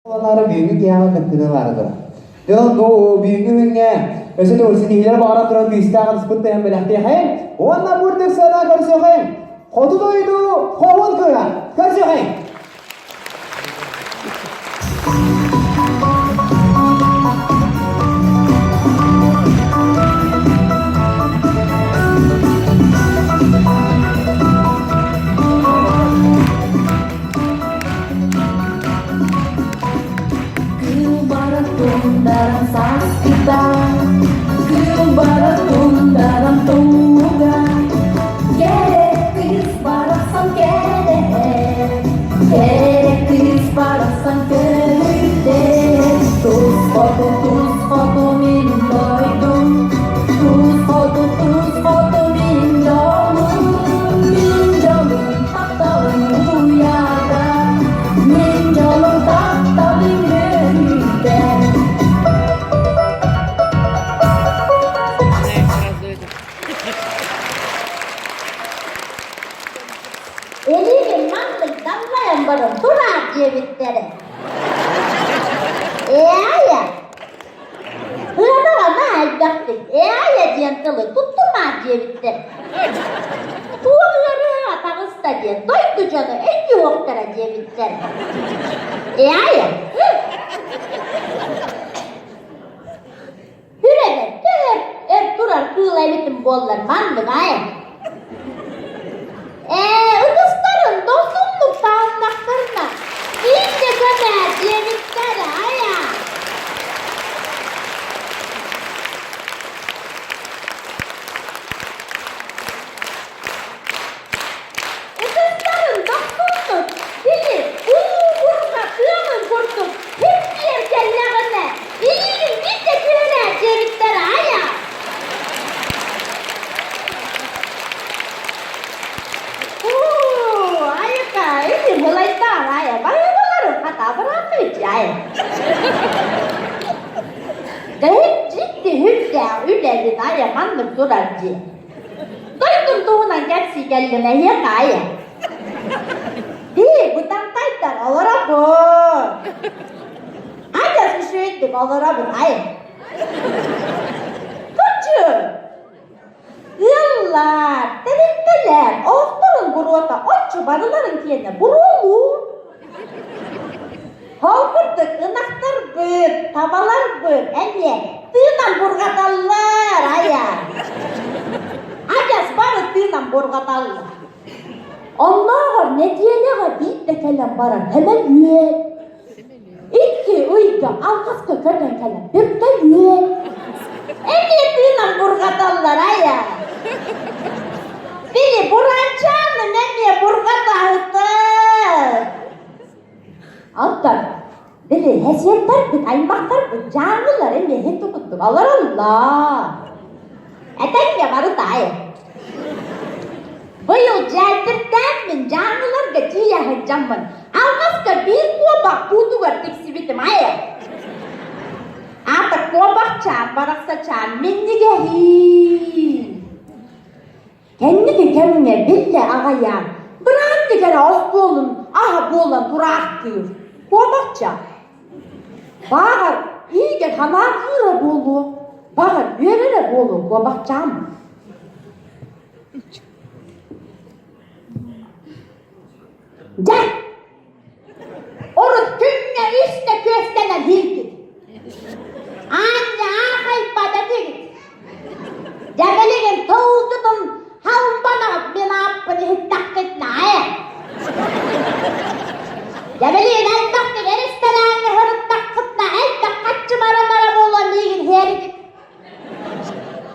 Onları büyük yağma kıttığını vardır. Yıl doğu büyüğünge özel olsun iler bağıra duran bir isteğiniz kıttığın belirtti hayın. Onunla burada sana karşı hayın. Kodu doydu, kovul kıra. Karşı hayın. Dalam sasita, baratun dalam tuga. Gerektis barasan gerektis barasan keride. Tus foto minum doidum, tus foto minjolum tak tahu uyada, minjolum tak tahu geride. Elimin mantık damlayan barın durar diye bitleri. Ya. Hırada ne elbettik. Ya diyen kılı tutturma diye bitleri. Tuğları atağısta diye doydu canı en yoktara diye bitleri. Ya. Hüreme hep durar kığıla bitim bollar mandık ay. Ulusların dostumluk dağınaklarına iyice kadar diyelikleri aya. Ulusların dostumluk dili vurma kıyamın kurtum hep bir kelleğine iyice iyice kıyana diyelikleri aya. Mulai parah ya, bayangkan kata berapa ya? Gayet ciddi hülle naya mandık durarcı. Doydum tuğunan gerçi geldiğine ya kaya. Değil, bu tantaylar alara bu. Aja susuittik alara bu ay. Kaçı? Yıllar, telikteler, oğulların guruata, oçu barıların kiyene burulu. Halkırdık, ınaklar bır, tavalar bır, enge, tığınan burgatallar, aya. Ajas barı tığınan burgatallar. Allah'a ne diyene deyip de kellen baran, hemen üye. İki uyga, alkas kökerden kellen, bir de üye. Enge tığınan burgatallar, aya. Bili burancanı neye burgatahıtı. Altar, bili hesiyetler bit, aymaklar bit, canlılar enge hitu kuttu, alır Allah. Etenge varı dayı. Bu yıl celdirden min canlılar gacıya hecamın. Algaska bir kuabak budu var tiksi bitim ayı. Atak kuabak çan, baraksa çan, minni gehi. Kendine bille ağayan, bırak dikene az bolun, aha bolan duraktır. Kuabakça. Bağır, iyice kanar kıra bolu. Bağır, yürüre bolu, kuabakçam. Gel! Orut tümle işte köstene dildik. Anne ahayıp bana değil. Cebelinin tavuzudun havun bana beni appını hittak etme aya. Cebelinin elbette geristelerini hırttak kıtna elbette kaççı mara bolan liğin hergit.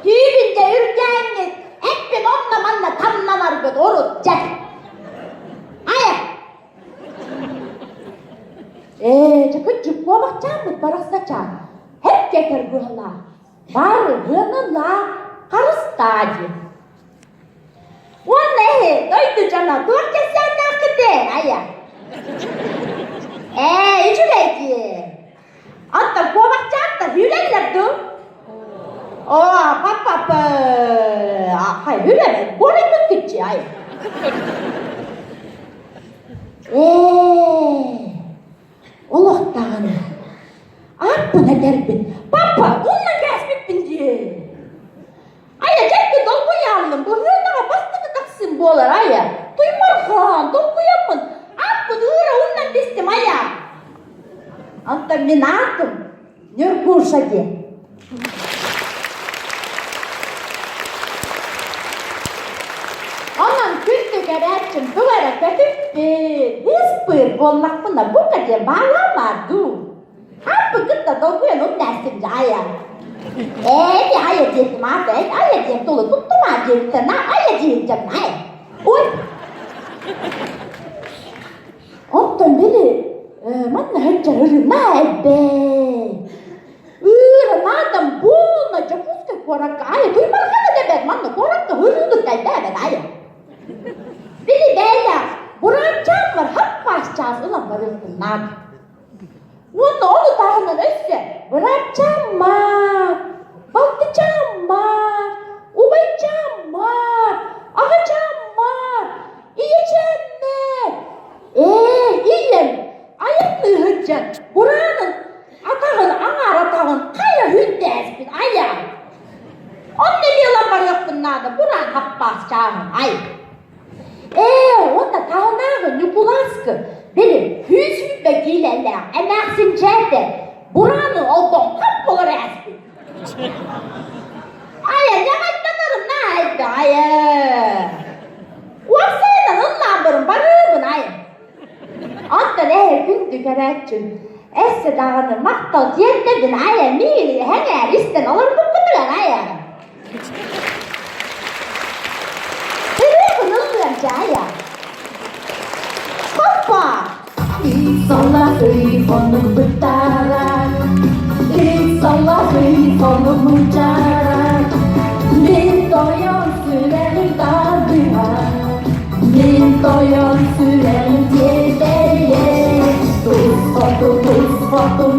Tüyünce ürgeniniz hepin onunla manla tamlanar gıd orut cep. Aya. Çıkıcık bu bakacağım mı barasacağım. Hep getir gırla. Var gırla karıstacı. O ne? Doydu cana. Dur kesen nakıde. Aya. İçüleki. Hatta bu bakacağım da hülelerdi. Papa. Hayır hüleler. Bora gittikçe. Aya. Allah dağını. Aklına gerbin. Papa, onunla kesmektin diye. Aya, cepke dolgu yalım. Bu hırnağa bastığını taksın bu olar, aya. Duymarhan, dolgu yapın. Aklını hıra onunla bestim, aya. Anta men attım. Nör kursa diye. Ondan küstü gerekçim duvara kötüktü. Hiçbir bolmakmına bu kadar bağlamadı. Hapı gıtta dokuyan o dersimci aya. Bir aya diyettim artık. Aya diyet dolu tuttum ha diyettim. Aya diyettim ha. Uy. Ondan beri manna hınca hırı na ebbe. Nadam bulma çapuska korakka aya. Duymar kana debet manna korakka hırıdır kay debet aya. Beni beya, buran çam var, hap başacağız, ulan varırsın lan. Onu dağının üstü, buran çam var, baltı çam var, ubay çam var, ağa çam var, iyi çemme. İyiyim, ayıplı hıccan, buranın, atağın, anar atağın, kaya hüddez bin ayağım. On ne diyorlar var yok bunlarda, buran hap başacağız, ayıp. Onda tağınağın yukulaskı. Beni hüsnü bekilerle emersin çerde. Buranı oldum hap olur eski. Aya yemeklenirim ne aydı aya. Varsayla ınlanırım barımın aya. Onda ne gündü gerekçin. Esse dağını maktal diyetledin aya. Mili henger isten alır bu kutular aya. Jaya. Papa. Salah telefonum bertarak, salah telefonum ucarak. Mintoyon sürelim tabiha, mintoyon sürelim diye. Tuz foto